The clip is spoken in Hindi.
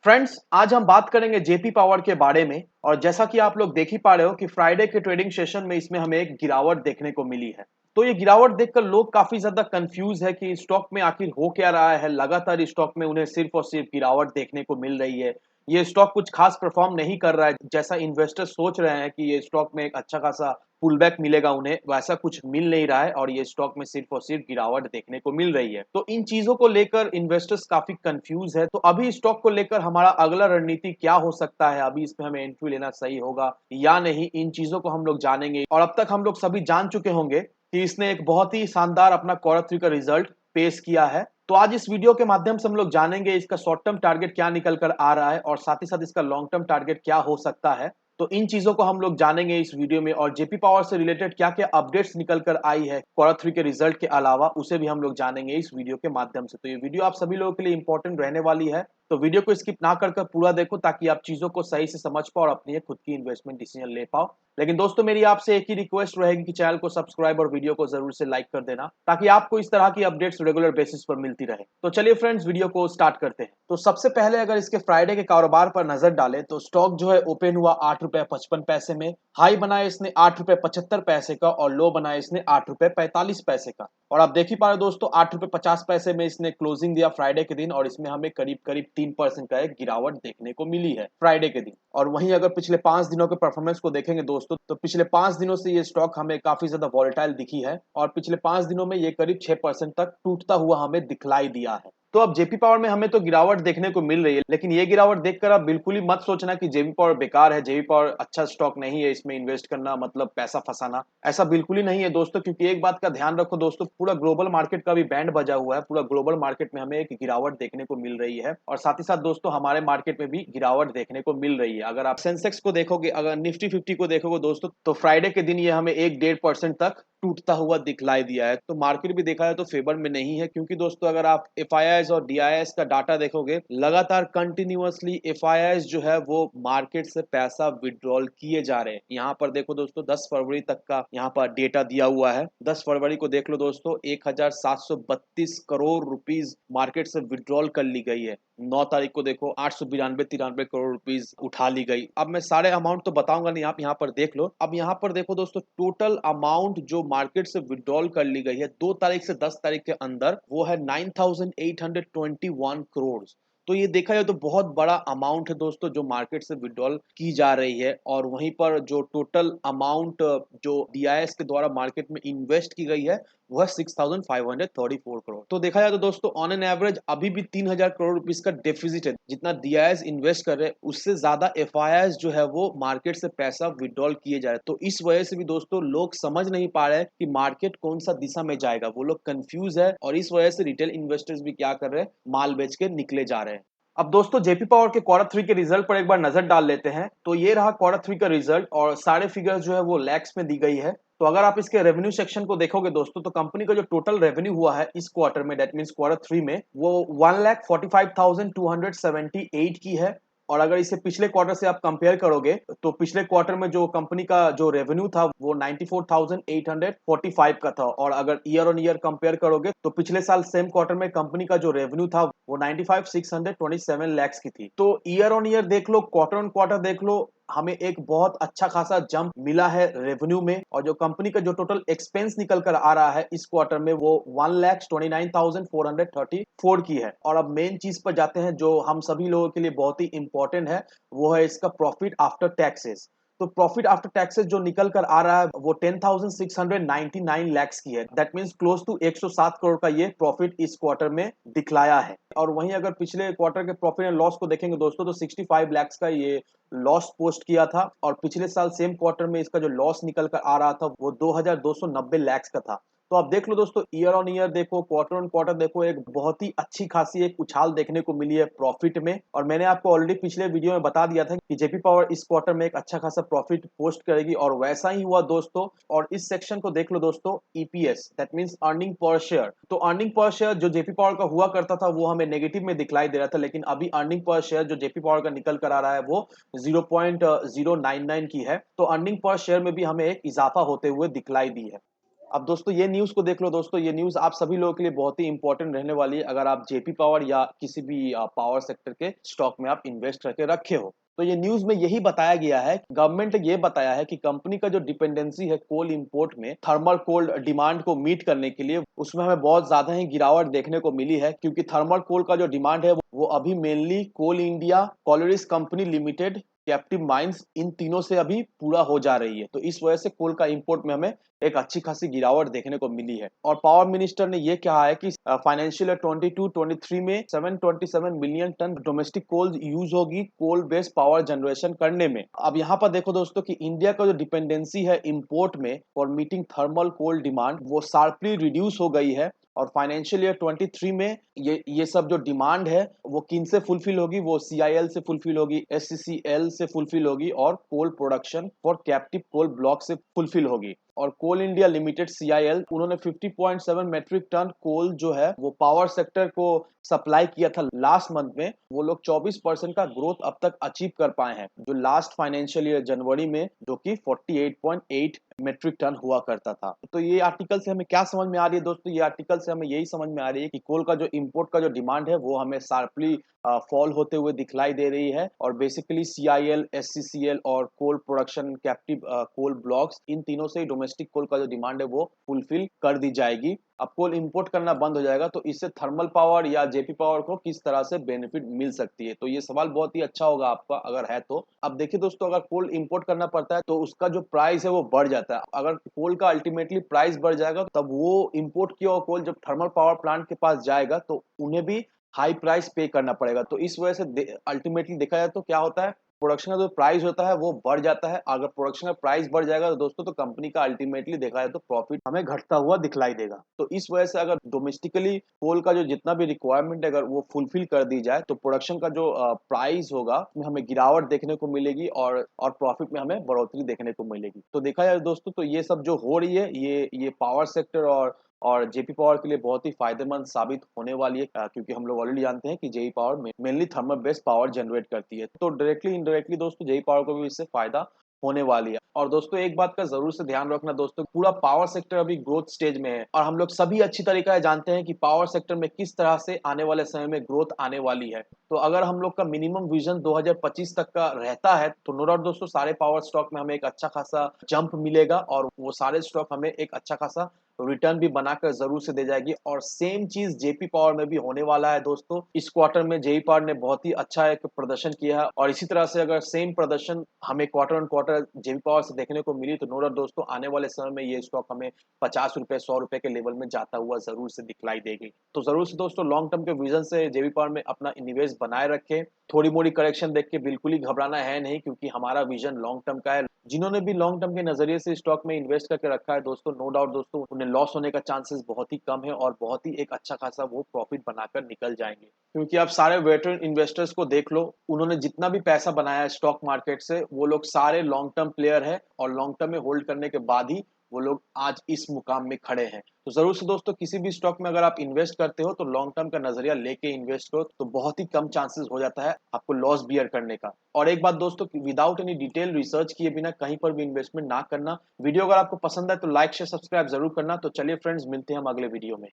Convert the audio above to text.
फ्रेंड्स, आज हम बात करेंगे जेपी पावर के बारे में। और जैसा कि आप लोग देख ही पा रहे हो कि फ्राइडे के ट्रेडिंग सेशन में इसमें हमें एक गिरावट देखने को मिली है। तो ये गिरावट देखकर लोग काफी ज्यादा कंफ्यूज है कि स्टॉक में आखिर हो क्या रहा है। लगातार स्टॉक में उन्हें सिर्फ और सिर्फ गिरावट देखने को मिल रही है। ये स्टॉक कुछ खास परफॉर्म नहीं कर रहा है जैसा इन्वेस्टर सोच रहे हैं कि ये स्टॉक में एक अच्छा खासा पुल बैक मिलेगा उन्हें, वैसा कुछ मिल नहीं रहा है और ये स्टॉक में सिर्फ और सिर्फ गिरावट देखने को मिल रही है। तो इन चीजों को लेकर इन्वेस्टर्स काफी कंफ्यूज है। तो अभी स्टॉक को लेकर हमारा अगला रणनीति क्या हो सकता है, अभी इसमें हमें एंट्री लेना सही होगा या नहीं, इन चीजों को हम लोग जानेंगे। और अब तक हम लोग सभी जान चुके होंगे कि इसने एक बहुत ही शानदार अपना क्वार्टर 3 का रिजल्ट पेश किया है। तो आज इस वीडियो के माध्यम से हम लोग जानेंगे इसका शॉर्ट टर्म टारगेट क्या निकल कर आ रहा है और साथ ही साथ इसका लॉन्ग टर्म टारगेट क्या हो सकता है। तो इन चीजों को हम लोग जानेंगे इस वीडियो में। और जेपी पावर से रिलेटेड क्या क्या अपडेट्स निकल कर आई है क्वार्टर 3 के रिजल्ट के अलावा, उसे भी हम लोग जानेंगे इस वीडियो के माध्यम से। तो ये वीडियो आप सभी लोगों के लिए इंपॉर्टेंट रहने वाली है। तो वीडियो को स्किप ना कर पूरा देखो ताकि आप चीजों को सही से समझ पाओ और अपनी खुद की इन्वेस्टमेंट डिसीजन ले पाओ। लेकिन दोस्तों, मेरी आपसे एक ही रिक्वेस्ट रहेगी कि चैनल को सब्सक्राइब और वीडियो को जरूर से लाइक कर देना ताकि आपको इस तरह की अपडेट्स रेगुलर बेसिस पर मिलती रहे। तो चलिए फ्रेंड्स, वीडियो को स्टार्ट करते हैं। तो सबसे पहले अगर इसके फ्राइडे के कारोबार पर नजर डालें तो स्टॉक जो है ओपन हुआ 8 रुपए 55 पैसे में, हाई बनाया इसने 8 रुपए 75 पैसे का और लो बनाया इसने 8 रुपए 45 पैसे का। और आप देख ही पा रहे हो दोस्तों, 8 रुपए 50 पैसे में इसने क्लोजिंग दिया फ्राइडे के दिन और इसमें हमें करीब करीब 3% का एक गिरावट देखने को मिली है फ्राइडे के दिन। और वहीं अगर पिछले 5 दिनों के परफॉर्मेंस को देखेंगे दोस्तों, तो पिछले 5 दिनों से ये स्टॉक हमें काफी ज्यादा वॉलेटाइल दिखी है और पिछले 5 दिनों में ये करीब 6% तक टूटता हुआ हमें दिखलाई दिया है। तो अब जेपी पावर में हमें तो गिरावट देखने को मिल रही है, लेकिन ये गिरावट देखकर आप बिल्कुल ही मत सोचना कि जेपी पावर बेकार है, जेपी पावर अच्छा स्टॉक नहीं है, इसमें इन्वेस्ट करना मतलब पैसा फंसाना। ऐसा बिल्कुल ही नहीं है दोस्तों, क्योंकि एक बात का ध्यान रखो दोस्तों, पूरा ग्लोबल मार्केट का भी बैंड बजा हुआ है। पूरा ग्लोबल मार्केट में हमें एक गिरावट देखने को मिल रही है और साथ ही साथ दोस्तों हमारे मार्केट में भी गिरावट देखने को मिल रही है। अगर आप सेंसेक्स को देखोगे, अगर निफ्टी 50 को देखोगे दोस्तों, तो फ्राइडे के दिन ये हमें 1-1.5% तक टूटता हुआ दिखलाई दिया है। तो मार्केट भी देखा है तो फेवर में नहीं है, क्योंकि दोस्तों अगर आप एफआईआईज और डीआईएस का डाटा देखोगे, लगातार कंटिन्यूअसली एफआईआईज जो है वो मार्केट से पैसा विड्रॉल किए जा रहे हैं। यहाँ पर देखो दोस्तों, 10 फरवरी तक का यहाँ पर डेटा दिया हुआ है। 10 फरवरी को देख लो दोस्तों, 1732 करोड़ रुपीज मार्केट से विड्रॉल कर ली गई है। 9 तारीख को देखो 892-93 करोड़ रुपीज उठा ली गई। अब मैं सारे अमाउंट तो बताऊंगा नहीं, आप यहाँ पर देख लो। अब यहाँ पर देखो दोस्तों, टोटल अमाउंट जो मार्केट से विड्रॉल कर ली गई है 2 तारीख से 10 तारीख के अंदर, वो है 9821 करोड़। तो ये देखा जाए तो बहुत बड़ा अमाउंट है दोस्तों जो मार्केट से विड्रॉल की जा रही है। और वहीं पर जो टोटल अमाउंट जो डीआईएस के द्वारा मार्केट में इन्वेस्ट की गई है वो है 6534 करोड़। तो देखा जाए तो दोस्तों ऑन एन एवरेज अभी भी 3000 करोड़ रुपीज का डेफिसिट है। जितना डीआईएस इन्वेस्ट कर रहे हैं उससे ज्यादा एफआईआईज जो है वो मार्केट से पैसा विड्रॉल किए जा रहे हैं। तो इस वजह से भी दोस्तों लोग समझ नहीं पा रहे हैं कि मार्केट कौन सा दिशा में जाएगा। वो लोग कंफ्यूज है और इस वजह से रिटेल इन्वेस्टर्स भी क्या कर रहे हैं, माल बेच के निकले जा रहे हैं। अब दोस्तों जेपी पावर के क्वार्टर 3 के रिजल्ट पर एक बार नजर डाल लेते हैं। तो ये रहा क्वार्टर 3 का रिजल्ट और सारे फिगर्स जो है वो लैक्स में दी गई है। तो अगर आप इसके रेवेन्यू सेक्शन को देखोगे दोस्तों, तो कंपनी का जो टोटल रेवेन्यू हुआ है इस क्वार्टर में, दैट मींस क्वार्टर 3 में, वो 1,45,278 की है। और अगर इसे पिछले क्वार्टर से आप कंपेयर करोगे तो पिछले क्वार्टर में जो कंपनी का जो रेवेन्यू था वो 94,845 का था। और अगर ईयर ऑन ईयर कंपेयर करोगे तो पिछले साल सेम क्वार्टर में कंपनी का जो रेवेन्यू था वो 95,627 lakhs की थी। तो ईयर ऑन ईयर देख लो, क्वार्टर ऑन क्वार्टर देख लो, हमें एक बहुत अच्छा खासा जंप मिला है रेवेन्यू में। और जो कंपनी का जो टोटल एक्सपेंस निकल कर आ रहा है इस क्वार्टर में वो 1,29,434 की है। और अब मेन चीज पर जाते हैं जो हम सभी लोगों के लिए बहुत ही इंपॉर्टेंट है, वो है इसका प्रॉफिट आफ्टर टैक्सेस। तो प्रॉफिट आफ्टर टैक्सेस जो निकल कर आ रहा है वो 10,699 lakhs की है। That means close to 107 crore का ये प्रॉफिट इस क्वार्टर में दिखलाया है। और वहीं अगर पिछले क्वार्टर के प्रॉफिट एंड लॉस को देखेंगे दोस्तों, तो 65 lakhs का ये लॉस पोस्ट किया था। और पिछले साल सेम क्वार्टर में इसका जो लॉस निकल कर आ रहा था वो 2,290 lakhs का था। तो आप देख लो दोस्तों, ईयर ऑन ईयर देखो, क्वार्टर ऑन क्वार्टर देखो, एक बहुत ही अच्छी खासी एक उछाल देखने को मिली है प्रॉफिट में। और मैंने आपको ऑलरेडी पिछले वीडियो में बता दिया था कि जेपी पावर इस क्वार्टर में एक अच्छा खासा प्रॉफिट पोस्ट करेगी और वैसा ही हुआ दोस्तों। और इस सेक्शन को देख लो दोस्तों, EPS that means earning per share. तो अर्निंग पर शेयर जो जेपी पावर का हुआ करता था वो हमें नेगेटिव में दिखलाई दे रहा था, लेकिन अभी अर्निंग पर शेयर जो जेपी पावर का निकल कर आ रहा है वो 0.099 की है। तो अर्निंग पर शेयर में भी हमें एक इजाफा होते हुए दिखलाई दी है। अब दोस्तों ये न्यूज़ को देख लो दोस्तों, ये न्यूज़ आप सभी लोगों के लिए बहुत ही इंपॉर्टेंट रहने वाली है अगर आप जेपी पावर या किसी भी पावर सेक्टर के स्टॉक में आप इन्वेस्ट करके रखे हो। तो ये न्यूज़ में यही बताया गया है, गवर्नमेंट ने ये बताया है कि कंपनी का जो डिपेंडेंसी है कोल इंपोर्ट में थर्मल कोल डिमांड को मीट करने के लिए, उसमें हमें बहुत ज़्यादा ही गिरावट देखने को मिली है, क्योंकि थर्मल कोल का जो डिमांड है वो अभी mainly Coal India, collieries company limited, captive mines, इन तीनों से अभी पूरा हो जा रही है। तो इस वजह से कोल का इंपोर्ट में हमें एक अच्छी खासी गिरावट देखने को मिली है। और पावर मिनिस्टर ने ये कहा है कि फाइनेंशियल ईयर 22-23 में 727 मिलियन टन डोमेस्टिक कोल यूज होगी कोल बेस्ड पावर जनरेशन करने में। अब यहाँ पर देखो दोस्तों कि इंडिया का जो डिपेंडेंसी है इंपोर्ट में for meeting thermal coal demand वो शार्पली रिड्यूस हो गई है। और फाइनेंशियल ईयर 23 में ये सब जो डिमांड है वो किन से फुलफिल होगी, वो सीआईएल से फुलफिल होगी, एससीसीएल से फुलफिल होगी और coal production for captive coal block से फुलफिल होगी। और कोल इंडिया लिमिटेड सीआईएल उन्होंने 50.7 मेट्रिक टन कोल जो है वो पावर सेक्टर को सप्लाई किया था लास्ट मंथ में। वो लोग 24% का ग्रोथ अब तक अचीव कर पाए हैं, जो लास्ट फाइनेंशियल ईयर जनवरी में जो कि 48.8 मेट्रिक टन हुआ करता था। तो ये आर्टिकल से हमें क्या समझ में आ रही है दोस्तों, ये आर्टिकल से हमें यही समझ में आ रही है कि कोल का जो इंपोर्ट का जो डिमांड है वो हमें शार्पली फॉल होते हुए दिखलाई दे रही है। और बेसिकली सीआईएल, एससीसीएल और coal production captive coal blocks, इन तीनों से डोमेस्टिक कोल का जो डिमांड है वो फुलफिल कर दी जाएगी। अब कोल इंपोर्ट करना बंद हो जाएगा तो इससे थर्मल पावर या जेपी पावर को किस तरह से बेनिफिट मिल सकती है, तो ये सवाल बहुत ही अच्छा होगा आपका अगर है तो। अब देखिए दोस्तों, अगर कोल इंपोर्ट करना पड़ता है तो उसका जो प्राइस है वो बढ़ जाता है। अगर कोल का अल्टीमेटली प्राइस बढ़ जाएगा तब वो इंपोर्ट किया हुआ कोल जब थर्मल पावर प्लांट के पास जाएगा तो उन्हें भी हाई प्राइस पे करना पड़ेगा। तो इस वजह से अल्टीमेटली देखा जाए तो क्या होता है, प्रोडक्शन का जो प्राइस होता है वो बढ़ जाता है। अगर प्रोडक्शन का प्राइस बढ़ जाएगा तो दोस्तों तो कंपनी का अल्टीमेटली देखा जाए तो प्रॉफिट हमें घटता हुआ दिखलाई देगा। तो इस वजह से अगर डोमेस्टिकली कोल का जो जितना भी रिक्वायरमेंट है अगर वो फुलफिल कर दी जाए तो प्रोडक्शन का जो प्राइस होगा उसमें हमें गिरावट देखने को मिलेगी और प्रॉफिट में हमें बढ़ोतरी देखने को मिलेगी। तो देखा जाए दोस्तों तो ये सब जो हो रही है ये पावर सेक्टर और जेपी पावर के लिए बहुत ही फायदेमंद साबित होने वाली है, क्योंकि हम लोग ऑलरेडी जानते हैं कि JE power mainly thermal based power generate करती है। तो डायरेक्टली इनडायरेक्टली दोस्तों जेई पावर को भी इससे फायदा होने वाली है। और दोस्तों एक बात का जरूर से ध्यान रखना दोस्तों, पूरा पावर सेक्टर अभी ग्रोथ स्टेज में है और हम लोग सभी अच्छी तरीके से जानते हैं कि पावर सेक्टर में किस तरह से आने वाले समय में ग्रोथ आने वाली है। तो अगर हम लोग का मिनिमम विजन 2025 तक का रहता है तो नो डाउट दोस्तों सारे पावर स्टॉक में हमें एक अच्छा खासा जंप मिलेगा और वो सारे स्टॉक हमें एक अच्छा खासा रिटर्न भी बनाकर जरूर से दे जाएगी। और सेम चीज जेपी पावर में भी होने वाला है दोस्तों। इस क्वार्टर में जेई पावर ने बहुत ही अच्छा एक प्रदर्शन किया है और इसी तरह से अगर सेम प्रदर्शन हमें quarter on quarter JP power से देखने को मिली तो नो डाउट दोस्तों आने वाले समय में ये स्टॉक हमें 50 रुपए 100 रुपए के लेवल में जाता हुआ जरूर से दिखलाई देगी। तो जरूर से दोस्तों लॉन्ग टर्म के विजन से जेपी पावर में अपना निवेश बनाए रखें। थोड़ी मोड़ी करेक्शन देख के बिल्कुल ही घबराना है नहीं, क्योंकि हमारा विजन लॉन्ग टर्म का है। जिन्होंने भी लॉन्ग टर्म के नजरिए से स्टॉक में इन्वेस्ट करके रखा है दोस्तों नो डाउट दोस्तों उन्हें लॉस होने का चांसेस बहुत ही कम है और बहुत ही एक अच्छा खासा वो प्रॉफिट बनाकर निकल जाएंगे। क्योंकि आप सारे वेटरन इन्वेस्टर्स को देख लो, उन्होंने जितना भी पैसा बनाया है स्टॉक मार्केट से वो लोग सारे लॉन्ग टर्म प्लेयर है और लॉन्ग टर्म में होल्ड करने के बाद ही वो लोग आज इस मुकाम में खड़े हैं। तो जरूर से दोस्तों किसी भी स्टॉक में अगर आप इन्वेस्ट करते हो तो लॉन्ग टर्म का नजरिया लेके इन्वेस्ट करो, तो बहुत ही कम चांसेस हो जाता है आपको लॉस बियर करने का। और एक बात दोस्तों, विदाउट एनी डिटेल रिसर्च किए बिना कहीं पर भी इन्वेस्टमेंट ना करना। वीडियो अगर आपको पसंद है तो लाइक शेयर सब्सक्राइब जरूर करना। तो चलिए फ्रेंड्स, मिलते हैं हम अगले वीडियो में।